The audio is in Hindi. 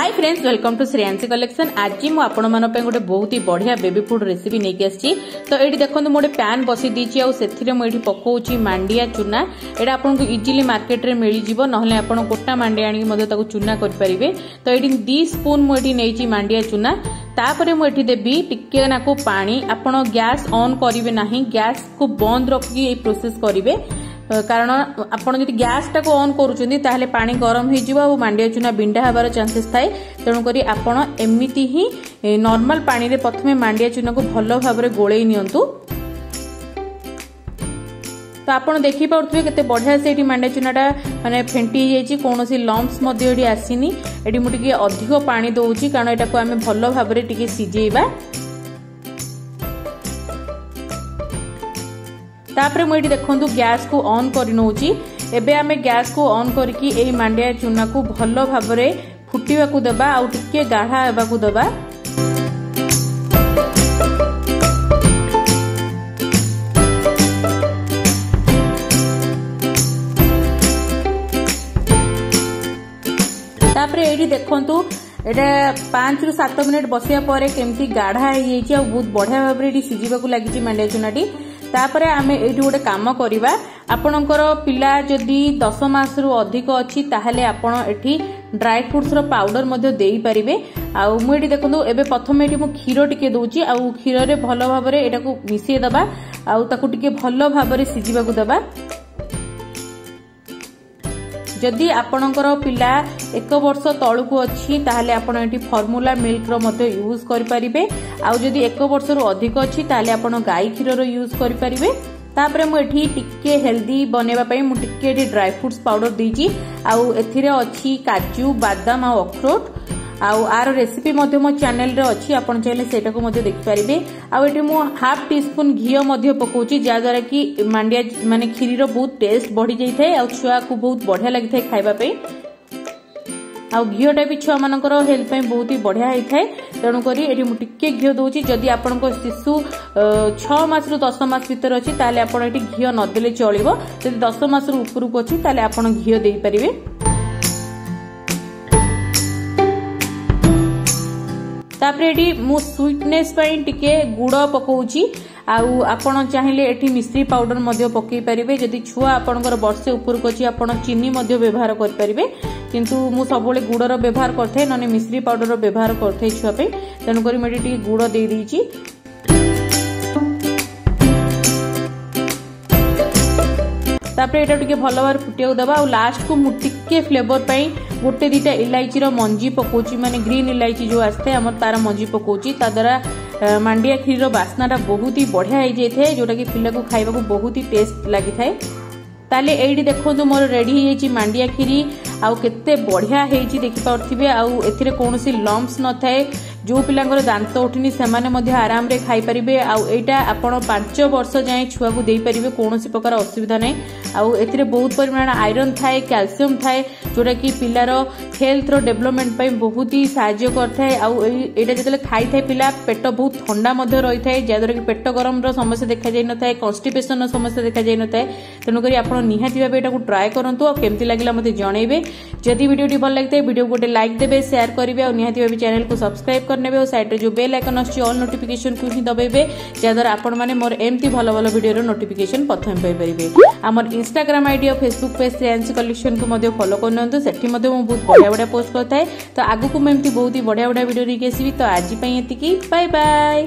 Hi friends, welcome to Shreyansi collection. आज मु आपण मन पे गोटे बहुत ही बढ़िया बेबी फूड रेसिपी लेके आसी। तो ये देखो मोटे पैन बसी दीची आउ मुझे पकाउची मांडिया चूना। यहाँ आपको इजिली मार्केट रे मिल जिवो, नहले आपण गोटा मांडिया आनी मधे ताकू चूना कर परिबे। तो ये 2 स्पून मुझे नहीं मांडिया चूना। तापरे मुझे देबी टिके नाकू पानी। आपण गैस ऑन करिवे नाही, गैस को बंद रखी ये प्रोसेस करिवे, कारण आपण जदि गैस टाक ऑन करूछंती ताहले पानी गरम हो जिवो और मांडिया चूना बिंडा हबार चांसेस थाए। तेणु करी आपण एमिति ही नॉर्मल पानी रे प्रथमे मांडिया चूना को भलो भाबरे गोळेई नियंतु। तो आपण देखि पाउथबे केते बढ़िया से एटी मांडिया चूनाटा माने फेंटी जायछि, कोनोसी लम्प्स मध्ये एटी आसीनी। एटी मु टिके अधिक पानी दउछि कारण एटा को हमें भलो भाबरे टिके सिजेइबा। तापरे मुझे देखंतु गैस को ऑन करि नउची। एबे आमे गैस को ऑन करके एई मांडिया चूना को भलो भाबरे फुटिबा को देबा आ टिके गाढ़ा हेबा को देबा। तापरे एडी देखंतु एटा 5 रु 7 मिनिट बसिया परे केमती गाढ़ा हे जायछि आ बहुत बढ़िया भाबरे एडी सिजिबा को लागिछि मांडिया चूनाटी। तापरे आमे एठी गोटे काम करिबा, आपणकर पिला जदि 10 मास रु अधिक अछि ताहले आपण एठी ड्राई फ्रूट्स रो पाउडर मध्ये देई परिबे। आ मु एठी देखंतु एबे प्रथमे एठी मु खीरो टिके दोउची आ खीरो रे भलो भाबरे एटा को मिसे दबा आ ताकू टिके भलो भाबरे सिजिबा को दबा। जदि आपणकर पिला 1 वर्ष तळुकु अछि ताहले आपण एठी फार्मूला मिल्क रो मध्ये यूज करि परिबे। आ जदि 1 वर्ष रु अधिक अछि ताहले आपण गाई खीरो रो यूज करि परिबे। तापरे मु एठी टिके हेल्दी बनेबा पई मु टिके एठी ड्राई फ्रूट्स पाउडर देइची आ एथिरे अछि काजू, बादाम आ अखरोट। आर रेसिपी मो चैनल रे अच्छी, आपण चाहे सेटा को मध्य देखि परिबे। आ एठी मु हाफ टी स्पून घी मध्य पकोची, जा द्वारा कि मांडिया माने खीरी रो बहुत टेस्ट बढ़ी जाई थाए आ छुआ को बहुत बढ़िया लागि थाए खाइबा पे। आ घीटा भी छुआ मानकर हेल्थ पे बहुत ही बढ़िया होई थाए। तेणु करी एठी मु टिके घी दोउची। जदि आपनको शिशु 6 मास रु 10 मास भीतर अछि ताले आपण एठी घी न देले चलिबो। जदि 10 मास रु ऊपर को अछि ताले आपण घी देई परिबे। तापरे एठी मु स्वीटनेस पई टिके गुड़ पकाउची। आउ आपण चाहिले एठी मिश्री पाउडर मध्ये पकई परिबे। जदि छुआ आपणकर वर्षे ऊपर को अछि आपण चीनी मध्ये व्यवहार कर परिबे, किंतु मु सबले गुड़र व्यवहार करथे, नने मिश्री पाउडर व्यवहार करथे छुआ पे। तेणु करी मेटी टिके गुड़ दे दीची। तापरे एटा टिके भलो भार फुटिया दबा। और लास्ट को मु टिके फ्लेवर पई गोटे 2टा इलायची रो मंजी पकोची, माने ग्रीन इलायची जो आस्ते हमर तारा मंजी पकोची। ता द्वारा मांडिया खीर रो बास्नाटा बहुत ही बढ़िया हो जाए, जोटा कि पिला को खाइबा को बहुत ही टेस्ट लागि थाए। ताले एडी देखो मोर रेडी हो जाइए मांडिया खीरी। आउ केते बढ़िया हेची देखि पाउथिबे। आउ एथिरे कोनोसी लम्प्स न थाए। जो पिलांगर दांत उठिनी सेमाने मध्ये आराम रे खाई परिबे। आउ एटा आपण 5 वर्ष जाए छुआ को देई परिबे, कोनोसी प्रकार असुविधा नै। आउ एथिरे बहुत परिमाण आयरन थाए, कैल्शियम थाए, जोटा कि पिलार हेल्थ रो डेवलपमेंट पई बहुत ही सहायता करथाय। आउ एटा जतले खाई थाए पिला पेट बहुत ठंडा मध्ये रही थाए, जादर कि पेट गरम रो समस्या देखा जाय न थाए, कॉन्स्टिपेशन रो समस्या देखा जाय न थाए। तेनु करी आपण निहाती भाबे एटा को ट्राई करंतु आ केमति लागला मते जणैबे। जदि वीडियो भल लागते वीडियो गोटे लाइक देबे, शेयर करिवे और निहाती भाबे चैनल को सब्सक्राइब करनेबे और साइड रे जो बेल आइकन आछि ऑल नोटिफिकेशन को ही दबेबे, जादर आपण माने मोर एमती भलो भलो वीडियो रो नोटिफिकेशन प्रथम पाई परिबे। हमर इंस्टाग्राम आईडी और फेसबुक पेज श्रेयांसी कलेक्शन को मध्य फॉलो करनंतु, सेठी मध्य मु बहुत बढ़िया बढ़िया पोस्ट करथाय। तो आगु को मैं एमती बहुत ही बढ़िया बढ़िया वीडियो लेके आसीबी। तो आज पई एतिकी, बाय बाय।